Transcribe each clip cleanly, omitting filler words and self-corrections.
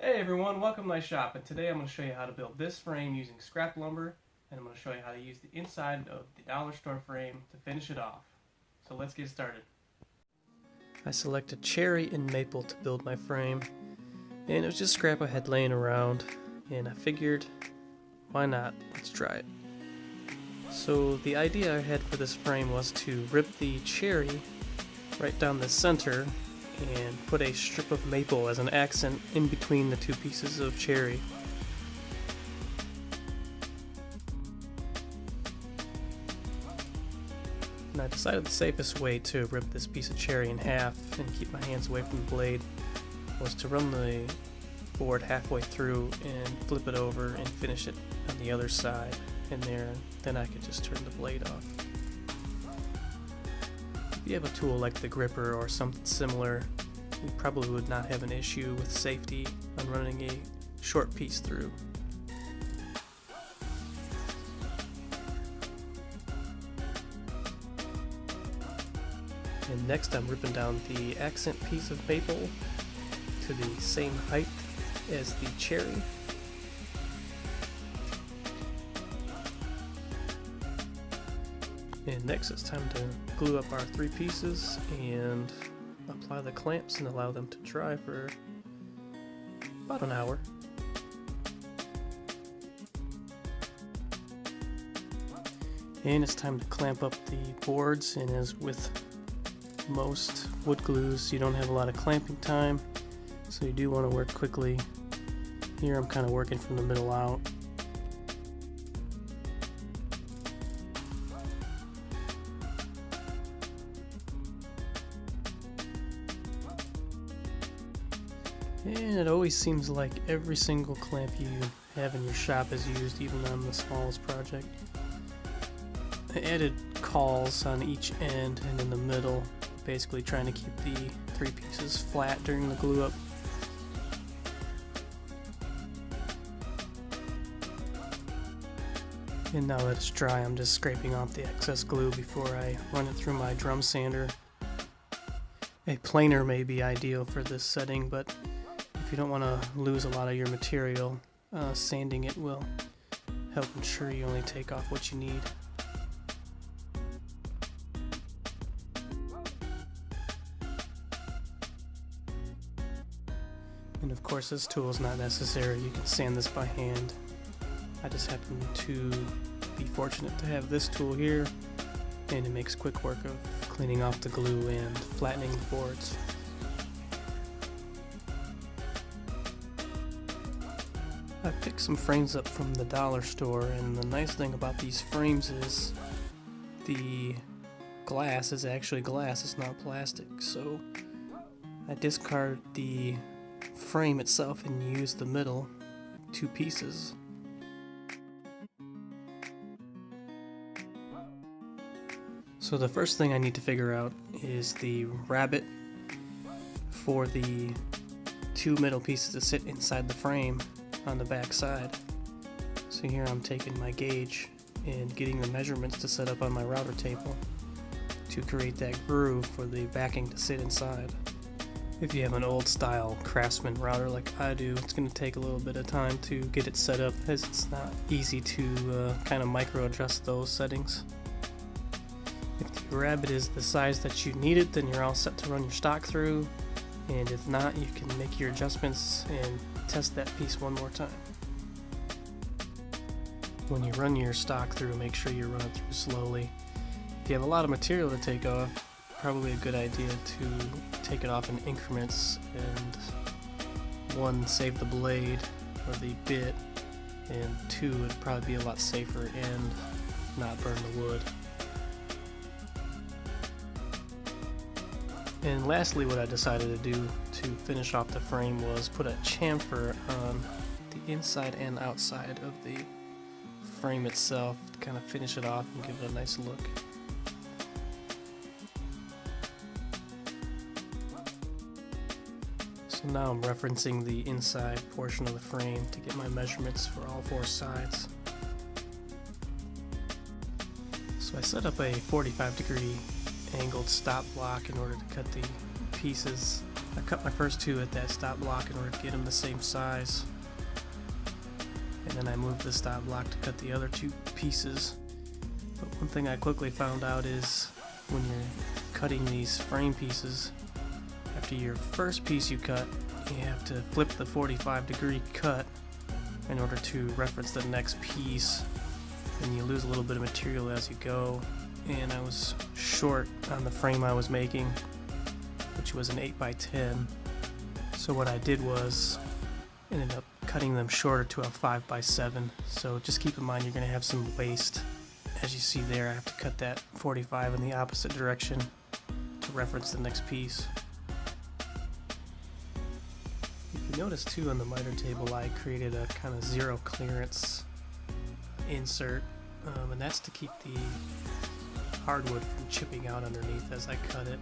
Hey everyone, welcome to my shop, and today I'm going to show you how to build this frame using scrap lumber, and I'm going to show you how to use the inside of the dollar store frame to finish it off. So let's get started. I selected cherry and maple to build my frame, and it was just scrap I had laying around, and I figured, why not? Let's try it. So the idea I had for this frame was to rip the cherry right down the center and put a strip of maple as an accent in between the two pieces of cherry. And I decided the safest way to rip this piece of cherry in half and keep my hands away from the blade was to run the board halfway through and flip it over and finish it on the other side, and then I could just turn the blade off. If you have a tool like the gripper or something similar, you probably would not have an issue with safety on running a short piece through. And next I'm ripping down the accent piece of maple to the same height as the cherry. And next it's time to glue up our three pieces and apply the clamps and allow them to dry for about an hour. And it's time to clamp up the boards, and as with most wood glues, you don't have a lot of clamping time, so you do want to work quickly. Here I'm kind of working from the middle out. And it always seems like every single clamp you have in your shop is used, even on the smallest project. I added cawls on each end and in the middle, basically trying to keep the three pieces flat during the glue up. And now that it's dry, I'm just scraping off the excess glue before I run it through my drum sander. A planer may be ideal for this setting, but if you don't want to lose a lot of your material, sanding it will help ensure you only take off what you need. And of course this tool is not necessary, you can sand this by hand. I just happen to be fortunate to have this tool here, and it makes quick work of cleaning off the glue and flattening the boards. I picked some frames up from the dollar store, and the nice thing about these frames is the glass is actually glass, it's not plastic. So I discard the frame itself and use the middle two pieces. So the first thing I need to figure out is the rabbet for the two middle pieces to sit inside the frame on the back side. So here I'm taking my gauge and getting the measurements to set up on my router table to create that groove for the backing to sit inside. If you have an old style Craftsman router like I do, it's going to take a little bit of time to get it set up, as it's not easy to kind of micro adjust those settings. If the rabbet is the size that you need it, then you're all set to run your stock through, and if not, you can make your adjustments and test that piece one more time. When you run your stock through, make sure you run it through slowly. If you have a lot of material to take off, probably a good idea to take it off in increments, and one, save the blade or the bit, and two, it'd probably be a lot safer and not burn the wood. And lastly, what I decided to do to finish off the frame was put a chamfer on the inside and outside of the frame itself to kind of finish it off and give it a nice look. So now I'm referencing the inside portion of the frame to get my measurements for all four sides. So I set up a 45-degree angled stop block in order to cut the pieces I cut my first two at that stop block in order to get them the same size. And then I moved the stop block to cut the other two pieces. But one thing I quickly found out is when you're cutting these frame pieces, after your first piece you cut, you have to flip the 45-degree cut in order to reference the next piece, and you lose a little bit of material as you go. And I was short on the frame I was making, which was an 8x10. So what I did was ended up cutting them shorter to a 5x7. So just keep in mind you're going to have some waste. As you see there, I have to cut that 45 in the opposite direction to reference the next piece. If you notice too on the miter table, I created a kind of zero clearance insert, and that's to keep the hardwood from chipping out underneath as I cut it.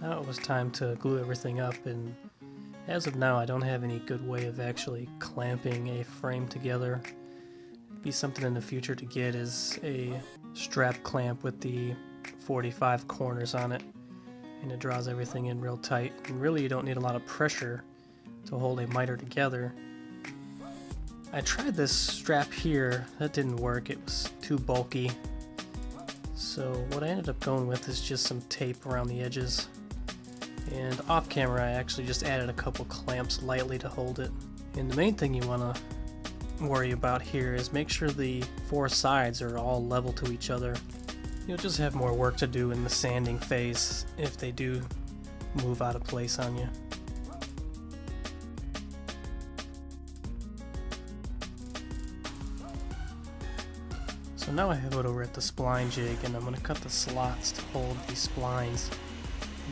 Now it was time to glue everything up, and as of now I don't have any good way of actually clamping a frame together. It'd be something in the future to get is a strap clamp with the 45 corners on it, and it draws everything in real tight, and really you don't need a lot of pressure to hold a miter together. I tried this strap here, that didn't work, it was too bulky. So what I ended up going with is just some tape around the edges. And off camera I actually just added a couple clamps lightly to hold it. And the main thing you want to worry about here is make sure the four sides are all level to each other. You'll just have more work to do in the sanding phase if they do move out of place on you. So now I have it over at the spline jig, and I'm going to cut the slots to hold these splines.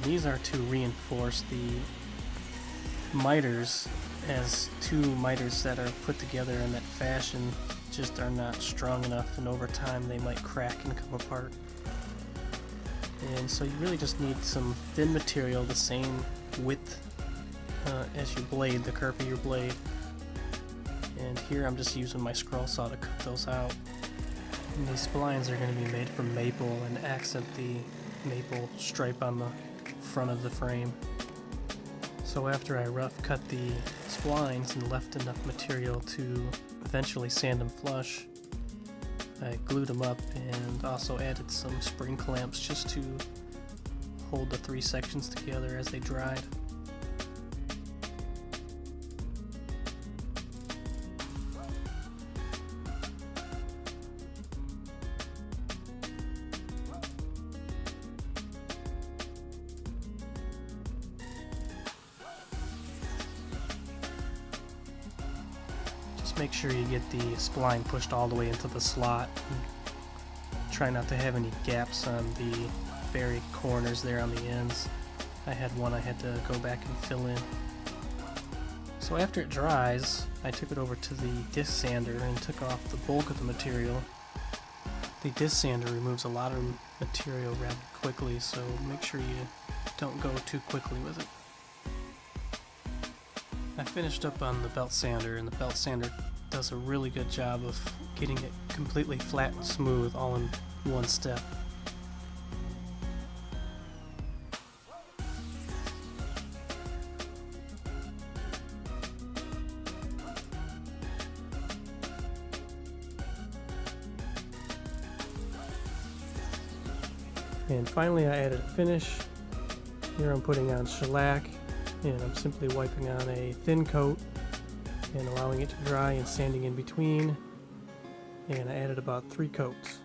These are to reinforce the miters, as two miters that are put together in that fashion just are not strong enough, and over time they might crack and come apart. And so you really just need some thin material the same width as your blade, the curve of your blade. And here I'm just using my scroll saw to cut those out. And these splines are going to be made from maple and accent the maple stripe on the front of the frame. So after I rough cut the splines and left enough material to eventually sand them flush, I glued them up and also added some spring clamps just to hold the three sections together as they dried. Make sure you get the spline pushed all the way into the slot. Try not to have any gaps on the very corners there on the ends. I had one I had to go back and fill in. So after it dries, I took it over to the disc sander and took off the bulk of the material. The disc sander removes a lot of material rather quickly, so make sure you don't go too quickly with it. I finished up on the belt sander, and the belt sander does a really good job of getting it completely flat and smooth all in one step. And finally I added a finish. Here I'm putting on shellac, and I'm simply wiping on a thin coat and allowing it to dry and sanding in between, and I added about 3 coats.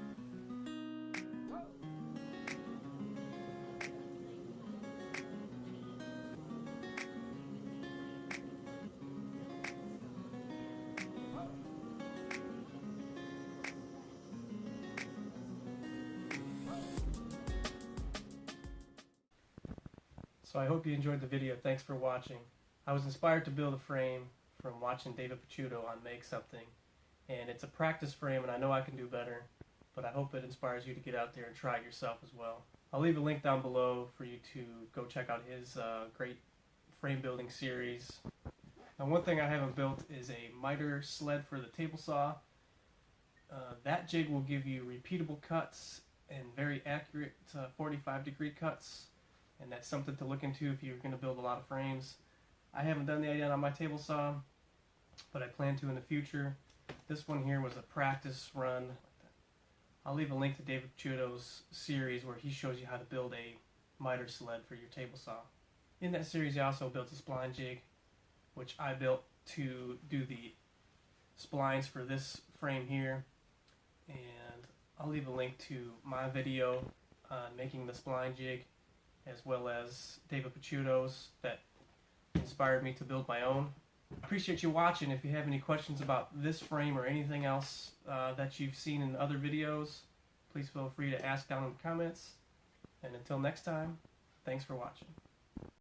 So I hope you enjoyed the video. Thanks for watching. I was inspired to build a frame from watching David Picciuto on Make Something, and it's a practice frame and I know I can do better, but I hope it inspires you to get out there and try it yourself as well. I'll leave a link down below for you to go check out his great frame building series. Now, one thing I haven't built is a miter sled for the table saw. That jig will give you repeatable cuts and very accurate 45-degree cuts, and that's something to look into if you're going to build a lot of frames. I haven't done that yet on my table saw, but I plan to in the future. This one here was a practice run. I'll leave a link to David Picciuto's series where he shows you how to build a miter sled for your table saw. In that series, he also built a spline jig, which I built to do the splines for this frame here. And I'll leave a link to my video on making the spline jig, as well as David Picciuto's that inspired me to build my own. I appreciate you watching. If you have any questions about this frame or anything else that you've seen in other videos, please feel free to ask down in the comments. And until next time, thanks for watching.